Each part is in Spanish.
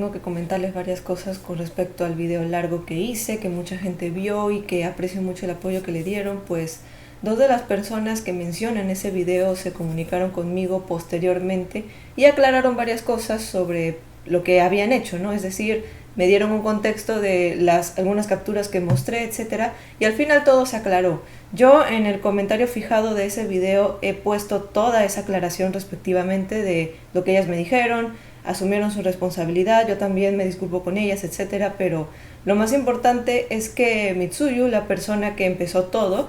tengo que comentarles varias cosas con respecto al video largo que hice, que mucha gente vio y que aprecio mucho el apoyo que le dieron. Pues dos de las personas que mencionan ese video se comunicaron conmigo posteriormente y aclararon varias cosas sobre lo que habían hecho, ¿no? Es decir, me dieron un contexto de algunas capturas que mostré, etcétera, y al final todo se aclaró. Yo en el comentario fijado de ese video he puesto toda esa aclaración respectivamente de lo que ellas me dijeron, asumieron su responsabilidad, yo también me disculpo con ellas, etcétera, pero lo más importante es que Mitsuyu, la persona que empezó todo,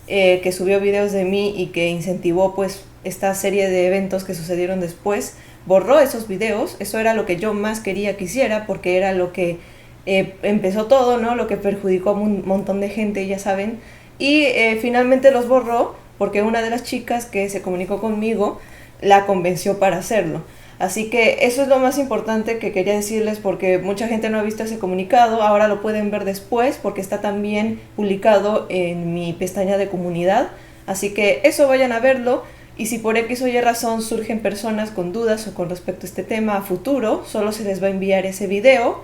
que subió videos de mí y que incentivó pues esta serie de eventos que sucedieron después, borró esos videos. Eso era lo que yo más quería que hiciera, porque era lo que empezó todo, ¿no? Lo que perjudicó a un montón de gente, ya saben. Y finalmente los borró porque una de las chicas que se comunicó conmigo la convenció para hacerlo. Así que eso es lo más importante que quería decirles, porque mucha gente no ha visto ese comunicado. Ahora lo pueden ver después porque está también publicado en mi pestaña de comunidad. Así que eso, vayan a verlo. Y si por X o Y razón surgen personas con dudas o con respecto a este tema a futuro, solo se les va a enviar ese video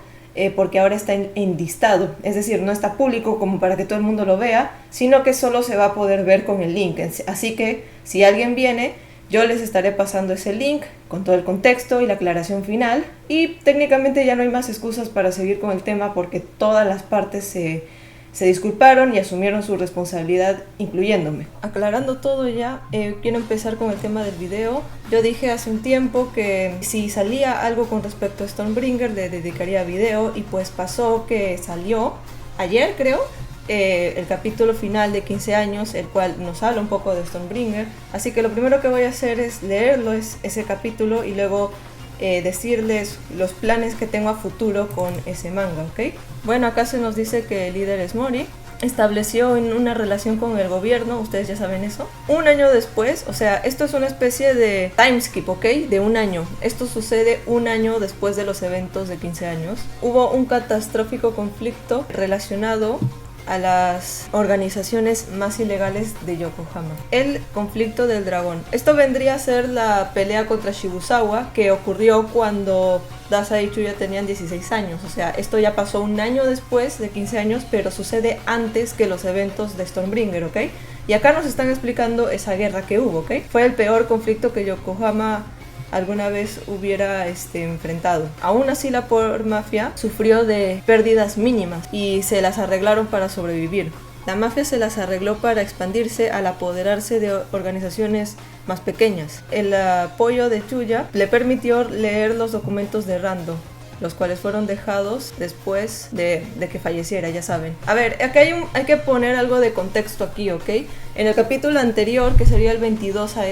porque ahora está en listado. Es decir, no está público como para que todo el mundo lo vea, sino que solo se va a poder ver con el link. Así que si alguien viene, yo les estaré pasando ese link con todo el contexto y la aclaración final. Y técnicamente ya no hay más excusas para seguir con el tema, porque todas las partes se disculparon y asumieron su responsabilidad, incluyéndome. Aclarando todo ya, quiero empezar con el tema del video. Yo dije hace un tiempo que si salía algo con respecto a Stormbringer le dedicaría video, y pues pasó que salió ayer, creo, el capítulo final de 15 años, el cual nos habla un poco de Stormbringer. Así que lo primero que voy a hacer es leerlo, ese capítulo, y luego decirles los planes que tengo a futuro con ese manga, ¿ok? Bueno, acá se nos dice que el líder es Mori. Estableció una relación con el gobierno, ustedes ya saben eso. Un año después, o sea, esto es una especie de timeskip, ¿ok? De un año. Esto sucede un año después de los eventos de 15 años. Hubo un catastrófico conflicto relacionado a las organizaciones más ilegales de Yokohama. El conflicto del dragón. Esto vendría a ser la pelea contra Shibusawa, que ocurrió cuando Dazai y Chuya tenían 16 años. O sea, esto ya pasó un año después de 15 años, pero sucede antes que los eventos de Stormbringer, ¿ok? Y acá nos están explicando esa guerra que hubo, ¿ok? Fue el peor conflicto que Yokohama alguna vez hubiera enfrentado. Aún así, la Por Mafia sufrió de pérdidas mínimas y se las arreglaron para sobrevivir. La mafia se las arregló para expandirse al apoderarse de organizaciones más pequeñas. El apoyo de Chuya le permitió leer los documentos de Rando, los cuales fueron dejados después de que falleciera, ya saben. A ver, acá hay que poner algo de contexto aquí, ¿ok? En el capítulo anterior, que sería el 22 a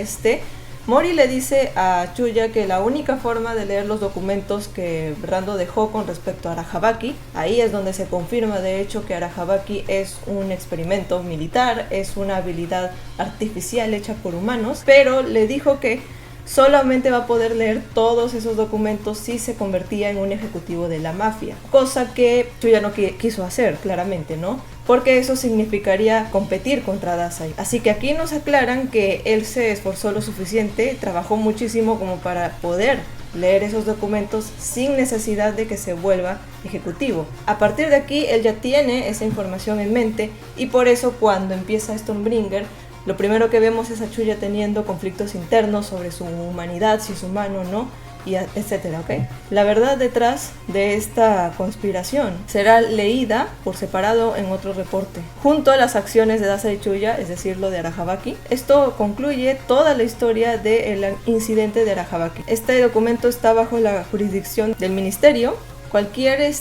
Mori le dice a Chuya que la única forma de leer los documentos que Rando dejó con respecto a Arahabaki, ahí es donde se confirma de hecho que Arahabaki es un experimento militar, es una habilidad artificial hecha por humanos, pero le dijo que solamente va a poder leer todos esos documentos si se convertía en un ejecutivo de la mafia, cosa que Chuya no quiso hacer, claramente, ¿no? Porque eso significaría competir contra Dazai. Así que aquí nos aclaran que él se esforzó lo suficiente, trabajó muchísimo como para poder leer esos documentos sin necesidad de que se vuelva ejecutivo. A partir de aquí, él ya tiene esa información en mente, y por eso cuando empieza Stormbringer, lo primero que vemos es a Chuya teniendo conflictos internos sobre su humanidad, si es humano o no, y etcétera, ¿ok? La verdad detrás de esta conspiración será leída por separado en otro reporte, junto a las acciones de Dazai y Chuya, es decir, lo de Arahabaki. Esto concluye toda la historia del incidente de Arahabaki. Este documento está bajo la jurisdicción del ministerio. Cualquier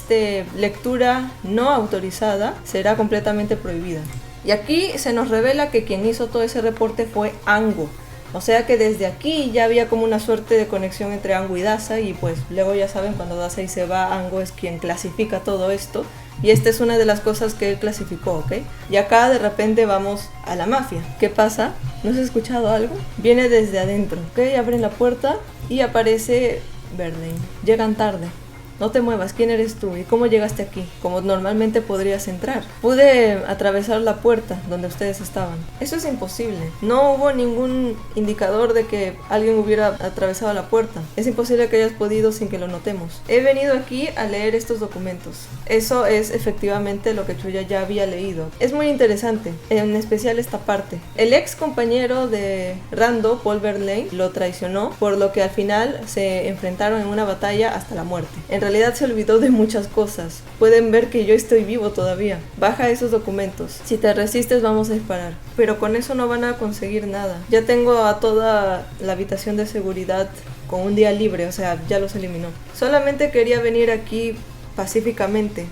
lectura no autorizada será completamente prohibida. Y aquí se nos revela que quien hizo todo ese reporte fue Ango. O sea que desde aquí ya había como una suerte de conexión entre Ango y Dazai, y pues luego ya saben, cuando Dazai se va, Ango es quien clasifica todo esto, y esta es una de las cosas que él clasificó, ¿ok? Y acá de repente vamos a la mafia. ¿Qué pasa? ¿No has escuchado algo? Viene desde adentro, ¿ok? Abren la puerta y aparece Verlaine. Llegan tarde. No te muevas, ¿quién eres tú? ¿Y cómo llegaste aquí? Como normalmente podrías entrar. Pude atravesar la puerta donde ustedes estaban. Eso es imposible. No hubo ningún indicador de que alguien hubiera atravesado la puerta. Es imposible que hayas podido sin que lo notemos. He venido aquí a leer estos documentos. Eso es efectivamente lo que Chuya ya había leído. Es muy interesante, en especial esta parte. El ex compañero de Rando, Paul Verlaine, lo traicionó, por lo que al final se enfrentaron en una batalla hasta la muerte. En realidad se olvidó de muchas cosas. Pueden ver que yo estoy vivo todavía. Baja esos documentos. Si te resistes vamos a disparar. Pero con eso no van a conseguir nada. Ya tengo a toda la habitación de seguridad con un día libre, o sea, ya los eliminó. Solamente quería venir aquí pacíficamente.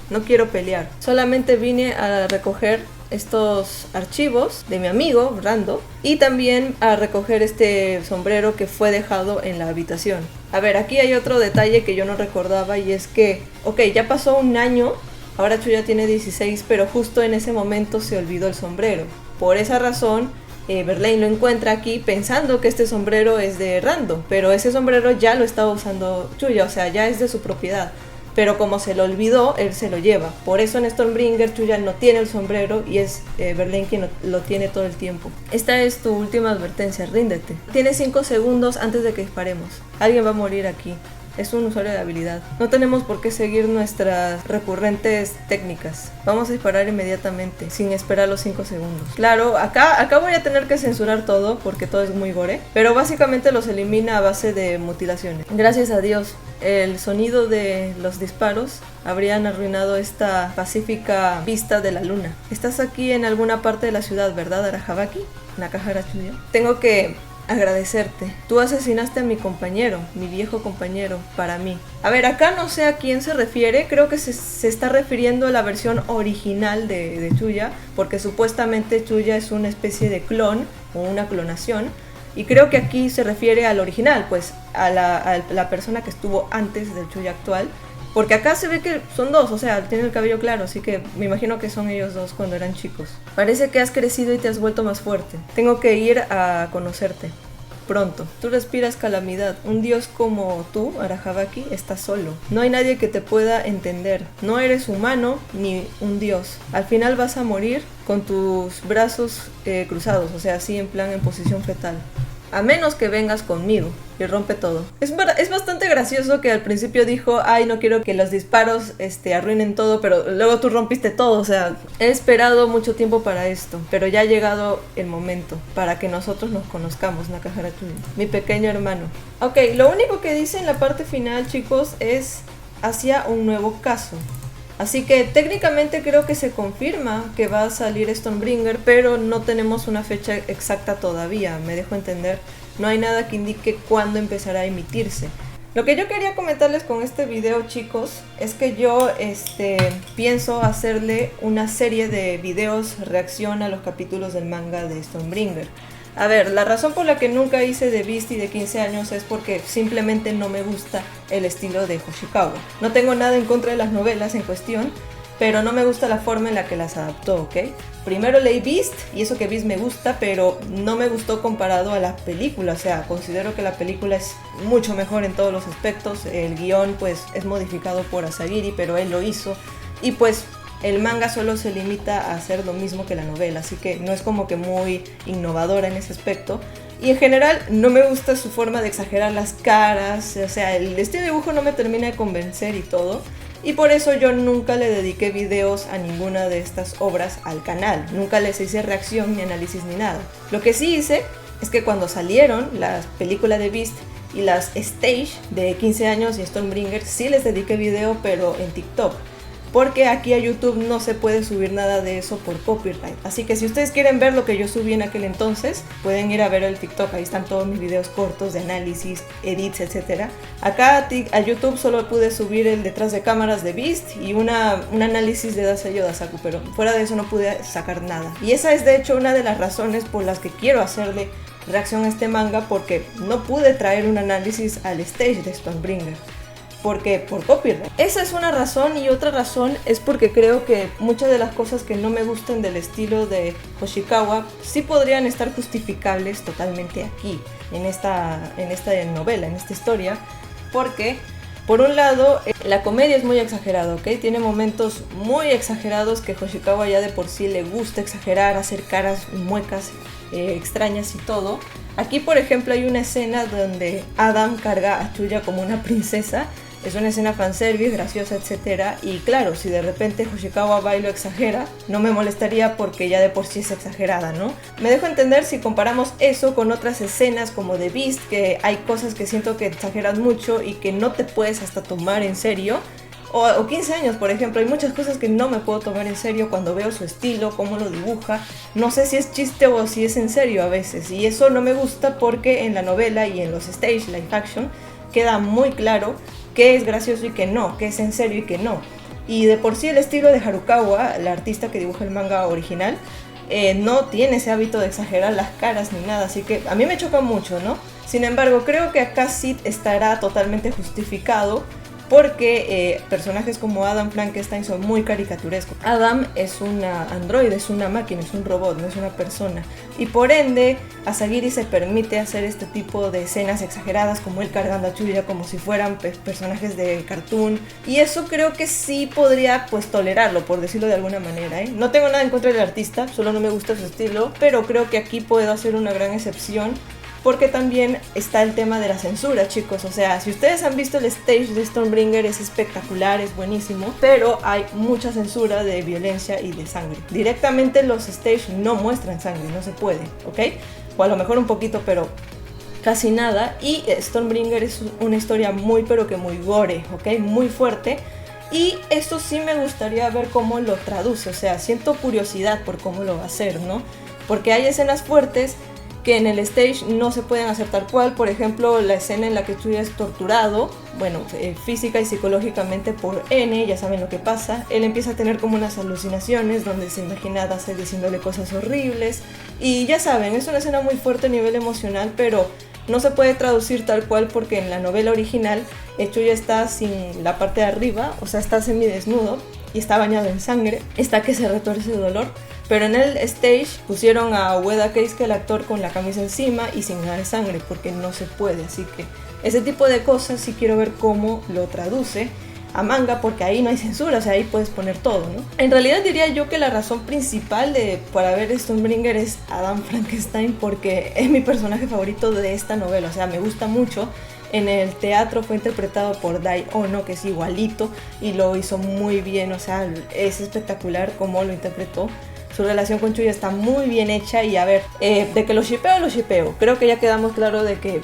No quiero pelear. Solamente vine a recoger estos archivos de mi amigo Rando y también a recoger este sombrero que fue dejado en la habitación. A ver, aquí hay otro detalle que yo no recordaba y es que, ok, ya pasó un año, ahora Chuya tiene 16, pero justo en ese momento se olvidó el sombrero. Por esa razón, Verlaine lo encuentra aquí pensando que este sombrero es de Rando, pero ese sombrero ya lo estaba usando Chuya, o sea, ya es de su propiedad. Pero como se lo olvidó, él se lo lleva. Por eso en Stormbringer Chuya no tiene el sombrero y es Verlaine quien lo tiene todo el tiempo. Esta es tu última advertencia, ríndete. Tienes 5 segundos antes de que disparemos. Alguien va a morir aquí. Es un usuario de habilidad. No tenemos por qué seguir nuestras recurrentes técnicas. Vamos a disparar inmediatamente, sin esperar los 5 segundos. Claro, acá voy a tener que censurar todo, porque todo es muy gore. Pero básicamente los elimina a base de mutilaciones. Gracias a Dios, el sonido de los disparos habrían arruinado esta pacífica vista de la luna. Estás aquí en alguna parte de la ciudad, ¿verdad, Arahabaki? Nakahara Chuya. Tengo que agradecerte. Tú asesinaste a mi compañero, mi viejo compañero, para mí. A ver, acá no sé a quién se refiere. Creo que se está refiriendo a la versión original de Chuya, porque supuestamente Chuya es una especie de clon o una clonación. Y creo que aquí se refiere al original, pues a la persona que estuvo antes del Chuya actual. Porque acá se ve que son dos, o sea, tiene el cabello claro, así que me imagino que son ellos dos cuando eran chicos. Parece que has crecido y te has vuelto más fuerte. Tengo que ir a conocerte. Pronto. Tú respiras calamidad. Un dios como tú, Arahabaki, está solo. No hay nadie que te pueda entender. No eres humano ni un dios. Al final vas a morir con tus brazos cruzados, o sea, así en plan en posición fetal. A menos que vengas conmigo y rompe todo. Es bastante gracioso que al principio dijo, ay, no quiero que los disparos arruinen todo, pero luego tú rompiste todo. O sea, he esperado mucho tiempo para esto, pero ya ha llegado el momento para que nosotros nos conozcamos, Nakahara Chuya, mi pequeño hermano. Ok, lo único que dice en la parte final, chicos, es hacia un nuevo caso. Así que técnicamente creo que se confirma que va a salir Stormbringer, pero no tenemos una fecha exacta todavía, me dejo entender. No hay nada que indique cuándo empezará a emitirse. Lo que yo quería comentarles con este video, chicos, es que yo pienso hacerle una serie de videos reacción a los capítulos del manga de Stormbringer. A ver, la razón por la que nunca hice de Beast y de 15 años es porque simplemente no me gusta el estilo de Hoshikawa. No tengo nada en contra de las novelas en cuestión, pero no me gusta la forma en la que las adaptó, ¿ok? Primero leí Beast, y eso que Beast me gusta, pero no me gustó comparado a la película. O sea, considero que la película es mucho mejor en todos los aspectos. El guión, pues, es modificado por Asagiri, pero él lo hizo. Y pues el manga solo se limita a hacer lo mismo que la novela, así que no es como que muy innovadora en ese aspecto. Y en general no me gusta su forma de exagerar las caras, o sea, el estilo de dibujo no me termina de convencer y todo. Y por eso yo nunca le dediqué videos a ninguna de estas obras al canal. Nunca les hice reacción ni análisis ni nada. Lo que sí hice es que cuando salieron las películas de Beast y las Stage de 15 años y Stormbringer, sí les dediqué video, pero en TikTok. Porque aquí a YouTube no se puede subir nada de eso por copyright. Así que si ustedes quieren ver lo que yo subí en aquel entonces, pueden ir a ver el TikTok. Ahí están todos mis videos cortos de análisis, edits, etc. Acá a YouTube solo pude subir el detrás de cámaras de Beast y un análisis de Daseyo Dasaku, pero fuera de eso no pude sacar nada. Y esa es de hecho una de las razones por las que quiero hacerle reacción a este manga, porque no pude traer un análisis al stage de Stormbringer. Porque por copyright. Esa es una razón, y otra razón es porque creo que muchas de las cosas que no me gustan del estilo de Hoshikawa sí podrían estar justificables totalmente aquí, en esta novela, en esta historia, porque Por un lado, la comedia es muy exagerada, ¿ok? Tiene momentos muy exagerados que Hoshikawa ya de por sí le gusta exagerar, hacer caras y muecas extrañas y todo. Aquí, por ejemplo, hay una escena donde Adam carga a Chuya como una princesa. Es una escena fanservice, graciosa, etc. Y claro, si de repente Hoshikawa va y lo exagera, no me molestaría porque ya de por sí es exagerada, ¿no? Me dejo entender si comparamos eso con otras escenas como The Beast, que hay cosas que siento que exageran mucho y que no te puedes hasta tomar en serio. O 15 años, por ejemplo, hay muchas cosas que no me puedo tomar en serio cuando veo su estilo, cómo lo dibuja. No sé si es chiste o si es en serio a veces. Y eso no me gusta porque en la novela y en los stage live action queda muy claro qué es gracioso y qué no, qué es en serio y qué no. Y de por sí el estilo de Harukawa, la artista que dibuja el manga original, no tiene ese hábito de exagerar las caras ni nada, así que a mí me choca mucho, ¿no? Sin embargo, creo que acá sí estará totalmente justificado porque personajes como Adam Frankenstein son muy caricaturescos. Adam es una androide, es una máquina, es un robot, no es una persona. Y por ende, Asagiri se permite hacer este tipo de escenas exageradas, como él cargando a Chuya como si fueran personajes de cartoon. Y eso creo que sí podría pues tolerarlo, por decirlo de alguna manera, ¿eh? No tengo nada en contra del artista, solo no me gusta su estilo, pero creo que aquí puedo hacer una gran excepción. Porque también está el tema de la censura, chicos. O sea, si ustedes han visto el stage de Stormbringer, es espectacular, es buenísimo, pero hay mucha censura de violencia y de sangre. Directamente los stage no muestran sangre, no se puede, ¿ok? O a lo mejor un poquito, pero casi nada. Y Stormbringer es una historia muy, pero que muy gore, ¿ok? Muy fuerte. Y esto sí me gustaría ver cómo lo traduce. O sea, siento curiosidad por cómo lo va a hacer, ¿no? Porque hay escenas fuertes que en el stage no se pueden hacer tal cual. Por ejemplo, la escena en la que Chuya es torturado, bueno, física y psicológicamente por N, ya saben lo que pasa. Él empieza a tener como unas alucinaciones donde se imagina a Dase diciéndole cosas horribles. Y ya saben, es una escena muy fuerte a nivel emocional, pero no se puede traducir tal cual porque en la novela original Chuya está sin la parte de arriba, o sea, está semidesnudo y está bañado en sangre, está que se retuerce de dolor. Pero en el stage pusieron a Ueda Keisuke, el actor, con la camisa encima y sin nada de sangre, porque no se puede. Así que ese tipo de cosas sí quiero ver cómo lo traduce a manga, porque ahí no hay censura, o sea, ahí puedes poner todo, ¿no? En realidad diría yo que la razón principal para ver Stormbringer es Adam Frankenstein, porque es mi personaje favorito de esta novela, o sea, me gusta mucho. En el teatro fue interpretado por Dai Ono, que es igualito, y lo hizo muy bien, o sea, es espectacular cómo lo interpretó. Su relación con Chuya está muy bien hecha y a ver, de que lo shippeo. Creo que ya quedamos claro de que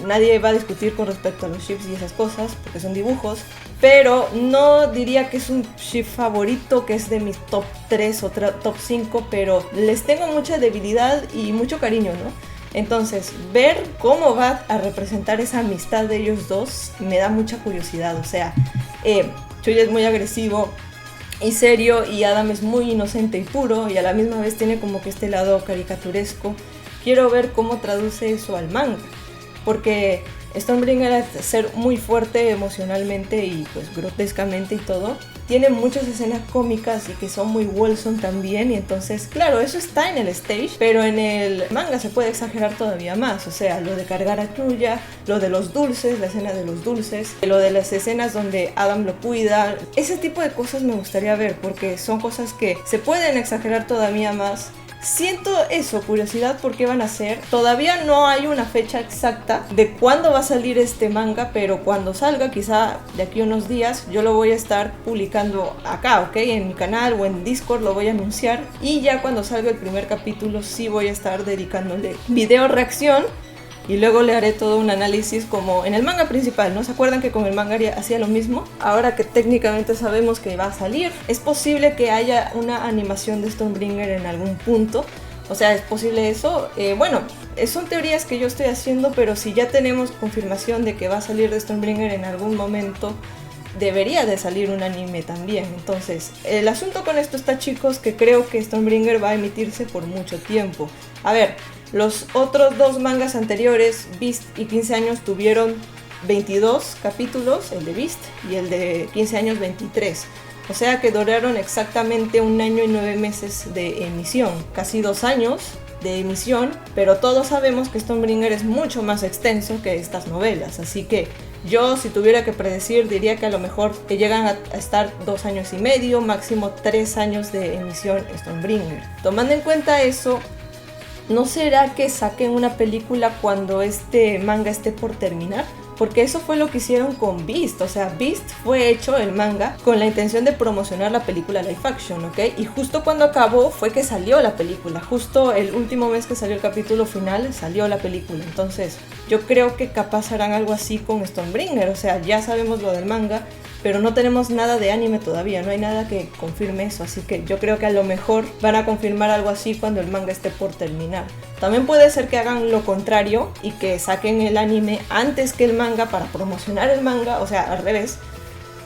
nadie va a discutir con respecto a los ships y esas cosas, porque son dibujos. Pero no diría que es un ship favorito, que es de mis top 3 o top 5, pero les tengo mucha debilidad y mucho cariño, ¿no? Entonces, ver cómo va a representar esa amistad de ellos dos me da mucha curiosidad. O sea, Chuya es muy agresivo y serio, y Adam es muy inocente y puro, y a la misma vez tiene como que este lado caricaturesco. Quiero ver cómo traduce eso al manga, porque Stormbringer, al ser muy fuerte emocionalmente y pues grotescamente y todo, tiene muchas escenas cómicas y que son muy wholesome también. Y entonces, claro, eso está en el stage, pero en el manga se puede exagerar todavía más. O sea, lo de cargar a Chuya, lo de los dulces, la escena de los dulces, lo de las escenas donde Adam lo cuida. Ese tipo de cosas me gustaría ver, porque son cosas que se pueden exagerar todavía más. Siento eso, curiosidad por qué van a hacer. Todavía no hay una fecha exacta de cuándo va a salir este manga, pero cuando salga, quizá de aquí a unos días, yo lo voy a estar publicando acá, ¿ok? En mi canal o en Discord lo voy a anunciar. Y ya cuando salga el primer capítulo sí voy a estar dedicándole video reacción. Y luego le haré todo un análisis como en el manga principal, ¿no? ¿Se acuerdan que con el manga hacía lo mismo? Ahora que técnicamente sabemos que va a salir, es posible que haya una animación de Stormbringer en algún punto. O sea, ¿es posible eso? Bueno, son teorías que yo estoy haciendo, pero si ya tenemos confirmación de que va a salir de Stormbringer en algún momento, debería de salir un anime también. Entonces, el asunto con esto está, chicos, que creo que Stormbringer va a emitirse por mucho tiempo. A ver, los otros dos mangas anteriores, Beast y 15 años, tuvieron 22 capítulos, el de Beast, y el de 15 años 23. O sea que duraron exactamente 1 año y 9 meses de emisión, casi 2 años de emisión, pero todos sabemos que Stormbringer es mucho más extenso que estas novelas, así que Yo, si tuviera que predecir, diría que a lo mejor que llegan a estar 2 años y medio, máximo 3 años de emisión Stormbringer. Tomando en cuenta eso, ¿no será que saquen una película cuando este manga esté por terminar? Porque eso fue lo que hicieron con Beast. O sea, Beast fue hecho el manga con la intención de promocionar la película live action, ¿ok? Y justo cuando acabó fue que salió la película. Justo el último mes que salió el capítulo final salió la película. Entonces yo creo que capaz harán algo así con Stormbringer. O sea, ya sabemos lo del manga, pero no tenemos nada de anime todavía, no hay nada que confirme eso, así que yo creo que a lo mejor van a confirmar algo así cuando el manga esté por terminar. También puede ser que hagan lo contrario y que saquen el anime antes que el manga para promocionar el manga, o sea, al revés.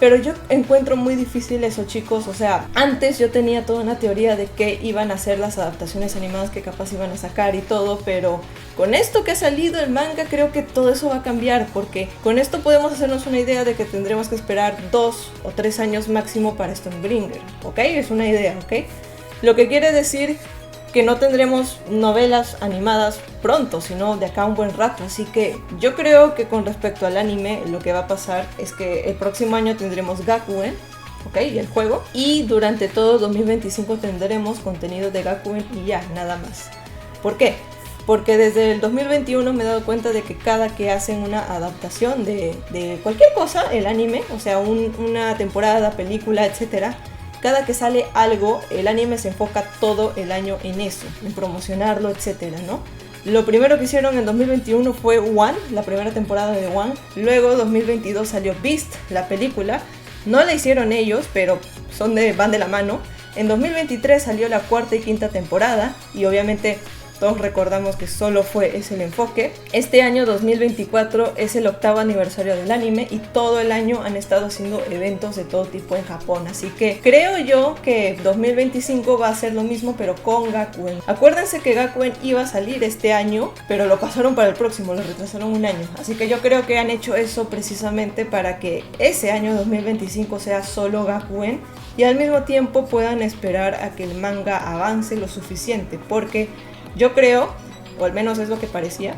Pero yo encuentro muy difícil eso, chicos. O sea, antes yo tenía toda una teoría de que iban a ser las adaptaciones animadas que capaz iban a sacar y todo, pero con esto que ha salido el manga creo que todo eso va a cambiar, porque con esto podemos hacernos una idea de que tendremos que esperar 2 o 3 años máximo para Stormbringer, ¿ok? Es una idea, ¿ok? Lo que quiere decir que no tendremos novelas animadas pronto, sino de acá a un buen rato. Así que yo creo que con respecto al anime, lo que va a pasar es que el próximo año tendremos Gakuen, ¿ok? Y el juego. Y durante todo 2025 tendremos contenido de Gakuen y ya, nada más. ¿Por qué? Porque desde el 2021 me he dado cuenta de que cada que hacen una adaptación de cualquier cosa, el anime, o sea, una temporada, película, etcétera, cada que sale algo, el anime se enfoca todo el año en eso, en promocionarlo, etcétera, ¿no? Lo primero que hicieron en 2021 fue One, la primera temporada de One. Luego 2022 salió Beast, la película. No la hicieron ellos, pero van de la mano. En 2023 salió la 4ª y 5ª temporada y obviamente todos recordamos que solo fue ese el enfoque. Este año 2024 es el 8º aniversario del anime y todo el año han estado haciendo eventos de todo tipo en Japón. Así que creo yo que 2025 va a ser lo mismo pero con Gakuen. Acuérdense que Gakuen iba a salir este año, pero lo pasaron para el próximo, lo retrasaron un año. Así que yo creo que han hecho eso precisamente para que ese año 2025 sea solo Gakuen y al mismo tiempo puedan esperar a que el manga avance lo suficiente, porque yo creo, o al menos es lo que parecía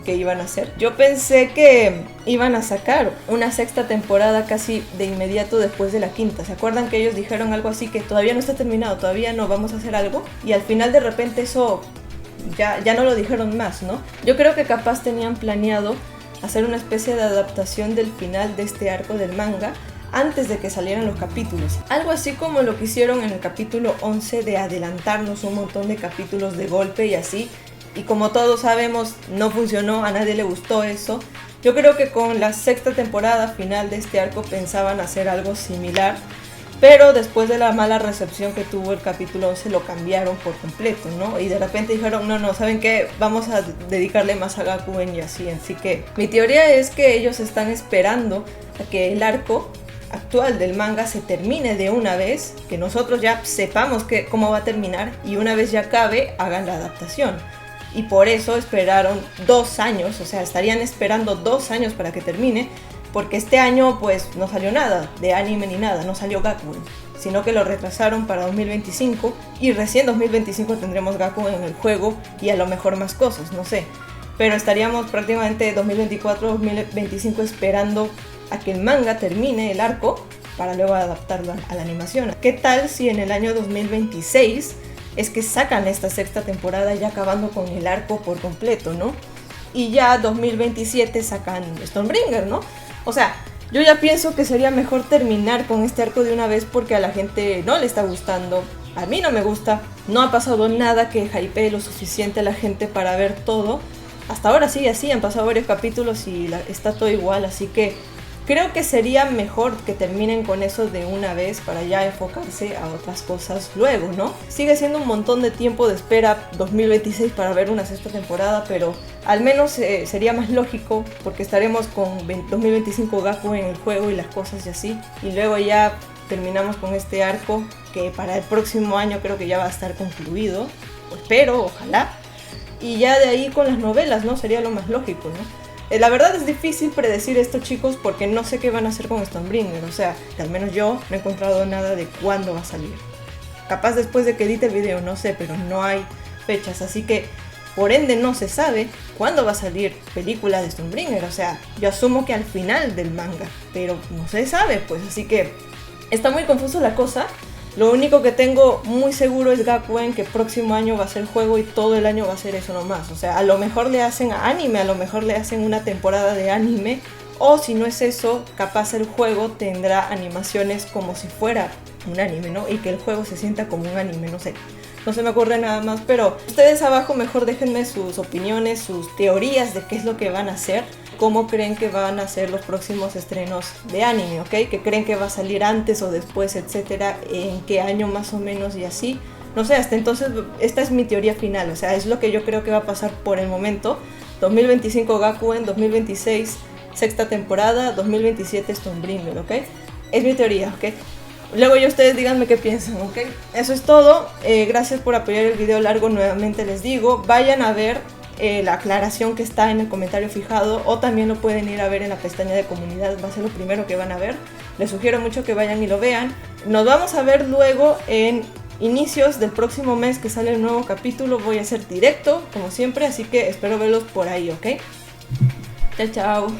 que iban a hacer. Yo pensé que iban a sacar una 6ª temporada casi de inmediato después de la 5ª. ¿Se acuerdan que ellos dijeron algo así que todavía no está terminado, todavía no, vamos a hacer algo? Y al final de repente eso ya no lo dijeron más, ¿no? Yo creo que capaz tenían planeado hacer una especie de adaptación del final de este arco del manga antes de que salieran los capítulos. Algo así como lo que hicieron en el capítulo 11 de adelantarnos un montón de capítulos de golpe y así. Y como todos sabemos, no funcionó, a nadie le gustó eso. Yo creo que con la 6ª temporada final de este arco pensaban hacer algo similar, pero después de la mala recepción que tuvo el capítulo 11 lo cambiaron por completo, ¿no? Y de repente dijeron, no, ¿saben qué? Vamos a dedicarle más a Gakuen y así. Así que mi teoría es que ellos están esperando a que el arco actual del manga se termine de una vez, que nosotros ya sepamos cómo va a terminar y una vez ya acabe, hagan la adaptación. Y por eso esperaron 2 años, o sea, estarían esperando 2 años para que termine, porque este año pues no salió nada de anime ni nada, no salió Gakuen, sino que lo retrasaron para 2025 y recién 2025 tendremos Gakuen en el juego y a lo mejor más cosas, no sé. Pero estaríamos prácticamente 2024-2025 esperando a que el manga termine el arco para luego adaptarlo a la animación. ¿Qué tal si en el año 2026 es que sacan esta 6ª temporada ya acabando con el arco por completo, ¿no? Y ya 2027 sacan Stormbringer, ¿no? O sea, yo ya pienso que sería mejor terminar con este arco de una vez porque a la gente no le está gustando. A mí no me gusta, no ha pasado nada que hypee lo suficiente a la gente para ver todo. Hasta ahora sigue así, han pasado varios capítulos y está todo igual, así que creo que sería mejor que terminen con eso de una vez para ya enfocarse a otras cosas luego, ¿no? Sigue siendo un montón de tiempo de espera 2026 para ver una 6ª temporada, pero al menos sería más lógico porque estaremos con 2025 Gakuen en el juego y las cosas y así. Y luego ya terminamos con este arco que para el próximo año creo que ya va a estar concluido. Espero, ojalá. Y ya de ahí con las novelas, ¿no? Sería lo más lógico, ¿no? La verdad es difícil predecir esto, chicos, porque no sé qué van a hacer con Stormbringer. O sea, que al menos yo no he encontrado nada de cuándo va a salir. Capaz después de que edite el video, no sé, pero no hay fechas. Así que Por ende no se sabe cuándo va a salir película de Stormbringer. O sea, yo asumo que al final del manga, pero no se sabe, pues, así que está muy confuso la cosa. Lo único que tengo muy seguro es Gakuen, que próximo año va a ser juego y todo el año va a ser eso nomás. O sea, a lo mejor le hacen anime, a lo mejor le hacen una temporada de anime, o si no es eso, capaz el juego tendrá animaciones como si fuera un anime, ¿no? Y que el juego se sienta como un anime, no sé. No se me ocurre nada más, pero ustedes abajo mejor déjenme sus opiniones, sus teorías de qué es lo que van a hacer, cómo creen que van a ser los próximos estrenos de anime, ¿ok? ¿Qué creen que va a salir antes o después, etcétera? ¿En qué año más o menos y así? No sé, hasta entonces esta es mi teoría final, o sea, es lo que yo creo que va a pasar por el momento. 2025 Gakuen, 2026 sexta temporada, 2027 Stormbringer, ¿ok? Es mi teoría, ¿ok? Luego ya ustedes díganme qué piensan, ¿ok? Eso es todo. Gracias por apoyar el video largo, nuevamente les digo. Vayan a ver la aclaración que está en el comentario fijado, o también lo pueden ir a ver en la pestaña de comunidad, va a ser lo primero que van a ver. Les sugiero mucho que vayan y lo vean. Nos vamos a ver luego en inicios del próximo mes que sale el nuevo capítulo. Voy a hacer directo, como siempre, así que espero verlos por ahí, ¿ok? Chao, chao.